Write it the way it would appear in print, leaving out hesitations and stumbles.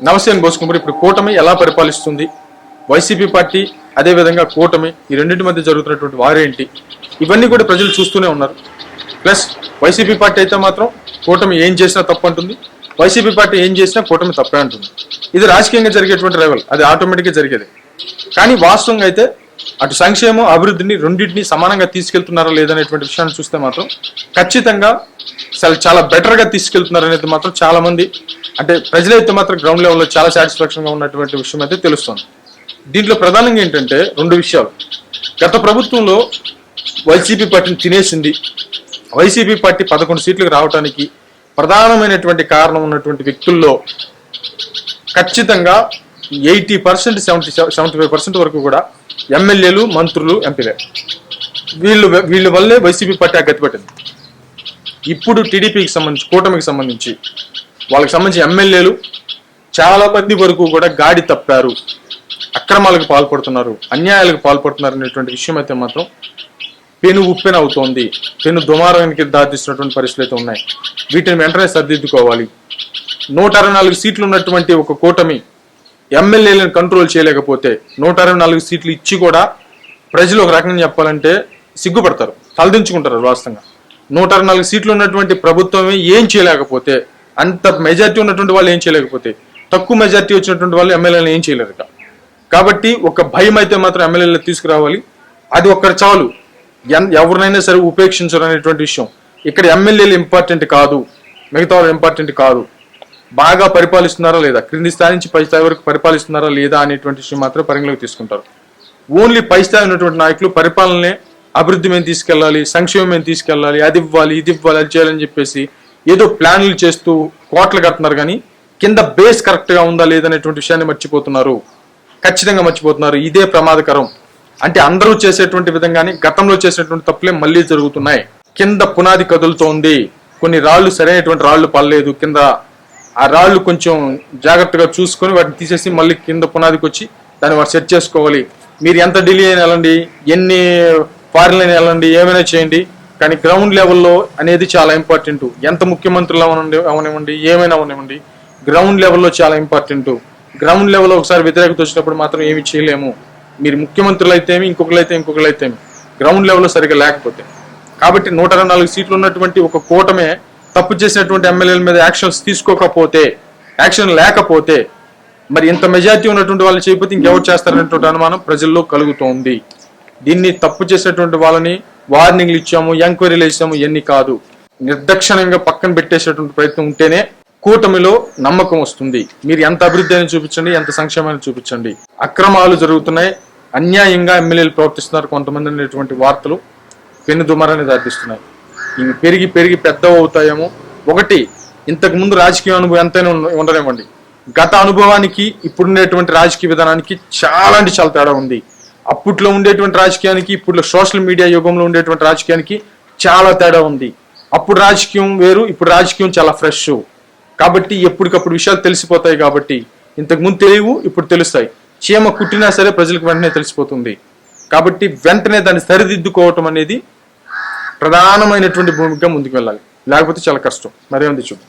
నవసేన బోసుకుమార్ ఇప్పుడు కూటమి ఎలా పరిపాలిస్తుంది, వైసీపీ పార్టీ అదేవిధంగా కూటమి ఈ రెండింటి మధ్య జరుగుతున్నటువంటి వారేంటి, ఇవన్నీ కూడా ప్రజలు చూస్తూనే ఉన్నారు. ప్లస్ వైసీపీ పార్టీ అయితే మాత్రం కూటమి ఏం చేసినా తప్పు అంటుంది, వైసీపీ పార్టీ ఏం చేసినా కూటమి తప్పే అంటుంది. ఇది రాజకీయంగా జరిగేటువంటి లెవెల్, అది ఆటోమేటిక్గా జరిగేది. కానీ వాస్తవంగా అయితే అటు సంక్షేమం అభివృద్ధిని రెండింటిని సమానంగా తీసుకెళ్తున్నారా లేదనేటువంటి విషయాన్ని చూస్తే మాత్రం ఖచ్చితంగా చాలా బెటర్గా తీసుకెళ్తున్నారు అనేది మాత్రం చాలా మంది అంటే ప్రజలైతే మాత్రం గ్రౌండ్ లెవెల్లో చాలా సాటిస్ఫాక్షన్గా ఉన్నటువంటి విషయం అయితే తెలుస్తుంది. దీంట్లో ప్రధానంగా ఏంటంటే రెండు విషయాలు. గత ప్రభుత్వంలో వైసీపీ పార్టీని తినేసింది. వైసీపీ పార్టీ 11 సీట్లకు రావడానికి ప్రధానమైనటువంటి కారణం ఉన్నటువంటి వ్యక్తుల్లో ఖచ్చితంగా 80%, 75% వరకు కూడా ఎమ్మెల్యేలు, మంత్రులు, ఎంపీలే. వీళ్ళ వల్లే వైసీపీ పార్టీ గతిపట్టింది. ఇప్పుడు టీడీపీకి సంబంధించి కూటమికి సంబంధించి వాళ్ళకి సంబంధించి ఎమ్మెల్యేలు చాలా మంది వరకు కూడా గాడి తప్పారు, అక్రమాలకు పాల్పడుతున్నారు, అన్యాయాలకు పాల్పడుతున్నారు అనేటువంటి విషయం అయితే మాత్రం పెను ఉప్పెన అవుతోంది. పెను దుమారానికి దారితీస్తున్నటువంటి పరిస్థితులు అయితే ఉన్నాయి. వీటిని వెంటనే సర్దిద్దుకోవాలి. 164 సీట్లు ఉన్నటువంటి ఒక కూటమి ఎమ్మెల్యేలను కంట్రోల్ చేయలేకపోతే 164 సీట్లు ఇచ్చి కూడా ప్రజలు ఒక రకంగా చెప్పాలంటే సిగ్గుపడతారు, తలదించుకుంటారు. వాస్తవంగా 164 సీట్లు ఉన్నటువంటి ప్రభుత్వమే ఏం చేయలేకపోతే, అంత మెజార్టీ ఉన్నటువంటి వాళ్ళు ఏం చేయలేకపోతే, తక్కువ మెజార్టీ వచ్చినటువంటి వాళ్ళు ఎమ్మెల్యేలను ఏం చేయలేరు. కాబట్టి ఒక భయం అయితే మాత్రం ఎమ్మెల్యేలు తీసుకురావాలి. అది ఒక్కటి చాలు, ఎవరినైనా సరే ఉపేక్షించరు అనేటువంటి విషయం. ఇక్కడ ఎమ్మెల్యేలు ఇంపార్టెంట్ కాదు, మిగతా వాళ్ళు ఇంపార్టెంట్ కాదు. బాగా పరిపాలిస్తున్నారా లేదా, క్రింది స్థాయి నుంచి పై స్థాయి వరకు పరిపాలిస్తున్నారా లేదా అనేటువంటి విషయం మాత్రం పరిగణలోకి తీసుకుంటారు. ఓన్లీ పై స్థాయి ఉన్నటువంటి నాయకులు పరిపాలననే అభివృద్ధి మేము తీసుకెళ్ళాలి, సంక్షేమం మేము తీసుకెళ్ళాలి, అది ఇవ్వాలి, ఇది ఇవ్వాలి, అది చేయాలని చెప్పేసి ఏదో ప్లాన్లు చేస్తూ కోట్లు కడుతున్నారు. కానీ కింద బేస్ కరెక్ట్గా ఉందా లేదనేటువంటి విషయాన్ని మర్చిపోతున్నారు, ఖచ్చితంగా మర్చిపోతున్నారు. ఇదే ప్రమాదకరం. అంటే అందరూ చేసేటువంటి విధంగానే గతంలో చేసినటువంటి తప్పులే మళ్ళీ జరుగుతున్నాయి. కింద పునాది కదులుతోంది, కొన్ని రాళ్లు సరైనటువంటి రాళ్లు పడలేదు కింద. ఆ రాళ్లు కొంచెం జాగ్రత్తగా చూసుకొని వాటిని తీసేసి మళ్ళీ కింద పునాదికి వచ్చి దాన్ని వాడు సెట్ చేసుకోవాలి. మీరు ఎంత ఢిల్లీ అయినా వెళ్ళండి, ఎన్ని ఫారిన్ అయినా వెళ్ళండి, ఏమైనా చేయండి, కానీ గ్రౌండ్ లెవెల్లో అనేది చాలా ఇంపార్టెంట్. ఎంత ముఖ్యమంత్రులు అవనివ్వండి, ఏమైనా అవనివ్వండి, గ్రౌండ్ లెవెల్లో చాలా ఇంపార్టెంట్. గ్రౌండ్ లెవెల్లో ఒకసారి వ్యతిరేకత వచ్చినప్పుడు మాత్రం ఏమి చేయలేము. మీరు ముఖ్యమంత్రులు అయితేమి, ఇంకొకరు అయితేమి, గ్రౌండ్ లెవెల్లో సరిగ్గా లేకపోతే. కాబట్టి 164 సీట్లు ఉన్నటువంటి ఒక కూటమే తప్పు చేసినటువంటి ఎమ్మెల్యేల మీద యాక్షన్స్ తీసుకోకపోతే, యాక్షన్ లేకపోతే, మరి ఇంత మెజారిటీ ఉన్నటువంటి వాళ్ళు చేయకపోతే ఇంకెవరు చేస్తారనేటువంటి అనుమానం ప్రజల్లో కలుగుతోంది. దీన్ని తప్పు చేసేటువంటి వాళ్ళని వార్నింగ్లు ఇచ్చాము, ఎంక్వైరీలు ఇచ్చాము, ఇవన్నీ కాదు. నిర్దక్షిణంగా పక్కన పెట్టేసేటువంటి ప్రయత్నం ఉంటేనే కూటమిలో నమ్మకం వస్తుంది. మీరు ఎంత అభివృద్ధి అయినా చూపించండి, ఎంత సంక్షేమాన్ని చూపించండి. అక్రమాలు జరుగుతున్నాయి, అన్యాయంగా ఎమ్మెల్యేలు ప్రవర్తిస్తున్నారు కొంతమంది అనేటువంటి వార్తలు పెను దుమారాన్ని దారితీస్తున్నాయి. ఇవి పెరిగి పెరిగి పెద్దవి అవుతాయేమో. ఒకటి, ఇంతకు ముందు రాజకీయ అనుభవం ఎంతైనా ఉండనివ్వండి, గత అనుభవానికి ఇప్పుడుండేటువంటి రాజకీయ విధానానికి చాలా అంటే చాలా తేడా ఉంది. అప్పట్లో ఉండేటువంటి రాజకీయానికి ఇప్పుడు సోషల్ మీడియా యుగంలో ఉండేటువంటి రాజకీయానికి చాలా తేడా ఉంది. అప్పుడు రాజకీయం వేరు, ఇప్పుడు రాజకీయం చాలా ఫ్రెష్. కాబట్టి ఎప్పటికప్పుడు విషయాలు తెలిసిపోతాయి. కాబట్టి ఇంతకు ముందు తెలియవు, ఇప్పుడు తెలుస్తాయి. చీమ కుట్టినా సరే ప్రజలకు వెంటనే తెలిసిపోతుంది. కాబట్టి వెంటనే దాన్ని సరిదిద్దుకోవటం అనేది ప్రధానమైనటువంటి భూమికగా ముందుకు వెళ్ళాలి. లేకపోతే చాలా కష్టం. మరేముంది చూద్దాం.